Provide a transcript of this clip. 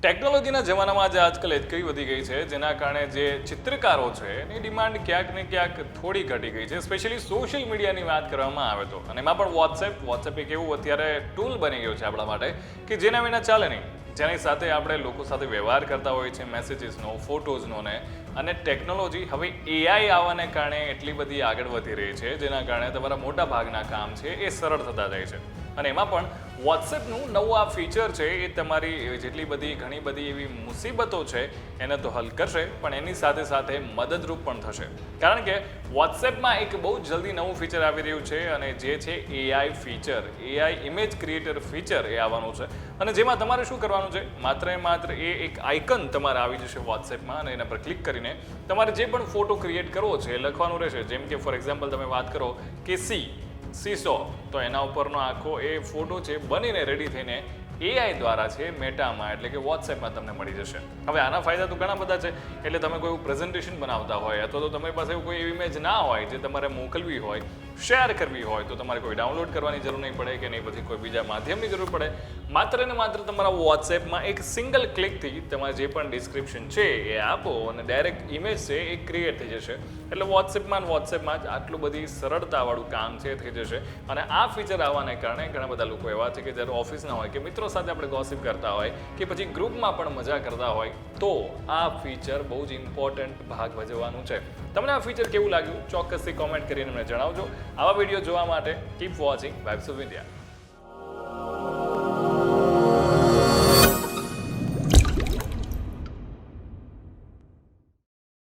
ટેકનોલોજીના જમાનામાં આજે આજકાલ એટલી વધી ગઈ છે જેના કારણે જે ચિત્રકારો છે એની ડિમાન્ડ ક્યાંક ને ક્યાંક થોડી ઘટી ગઈ છે. સ્પેશિયલી સોશિયલ મીડિયાની વાત કરવામાં આવે તો, અને એમાં પણ વોટ્સએપ એક એવું અત્યારે ટૂલ બની ગયું છે આપણા માટે કે જેના વિના ચાલે નહીં, જેની સાથે આપણે લોકો સાથે વ્યવહાર કરતા હોઈએ છીએ, મેસેજીસનો, ફોટોઝનો ને. અને ટેકનોલોજી હવે એઆઈ આવવાને કારણે એટલી બધી આગળ વધી રહી છે જેના કારણે તમારા મોટા ભાગના કામ છે એ સરળ થતા જાય છે. અને એમાં પણ વોટ્સએપનું નવું આ ફીચર છે એ તમારી જેટલી બધી ઘણી બધી એવી મુસીબતો છે એને તો હલ કરશે, પણ એની સાથે સાથે મદદરૂપ પણ થશે. કારણ કે વોટ્સએપમાં એક બહુ જલ્દી નવું ફીચર આવી રહ્યું છે અને જે છે AI feature, AI image creator feature એ આવવાનું છે. અને જેમાં તમારે શું કરવાનું છે, માત્ર એ માત્ર એક આઇકન તમારે આવી જશે વોટ્સએપમાં અને એના પર ક્લિક કરીને તમારે જે પણ ફોટો ક્રિએટ કરવો છે એ લખવાનું રહેશે. જેમ કે ફોર એક્ઝામ્પલ તમે વાત કરો કે સીસો, તો એના ઉપરનો આખો એ ફોટો છે બનીને રેડી થઈને એઆઈ દ્વારા છે મેટામાં એટલે કે વોટ્સએપમાં તમને મળી જશે. હવે આના ફાયદા તો ઘણા બધા છે. એટલે તમે કોઈ પ્રેઝન્ટેશન બનાવતા હોય અથવા તો તમારી પાસે કોઈ એવી ઇમેજ ના હોય જે તમારે મોકલવી હોય, શેર કરવી હોય, તો તમારે કોઈ ડાઉનલોડ કરવાની જરૂર નહીં પડે કે નહીં પછી કોઈ બીજા માધ્યમની જરૂર પડે. માત્ર ને માત્ર તમારા વોટ્સએપમાં એક સિંગલ ક્લિકથી તમારે જે પણ ડિસ્ક્રિપ્શન છે એ આપો અને ડાયરેક્ટ ઇમેજ છે એ ક્રિએટ થઈ જશે. એટલે વોટ્સએપમાં જ આટલું બધી સરળતાવાળું કામ છે થઈ જશે. અને આ ફીચર આવવાને કારણે ઘણા બધા લોકો એવા છે કે જ્યારે ઓફિસના હોય કે મિત્રો સાથે આપણે ગોસિપ કરતા હોય કે પછી ગ્રુપમાં પણ મજા કરતા હોય તો આ ફીચર બહુ જ ઇમ્પોર્ટન્ટ ભાગ ભજવવાનું છે. તમને આ ફીચર કેવું લાગ્યું ચોક્કસથી કોમેન્ટ કરીને મને જણાવજો. આવા વિડીયો જોવા માટે keep watching vibes of India.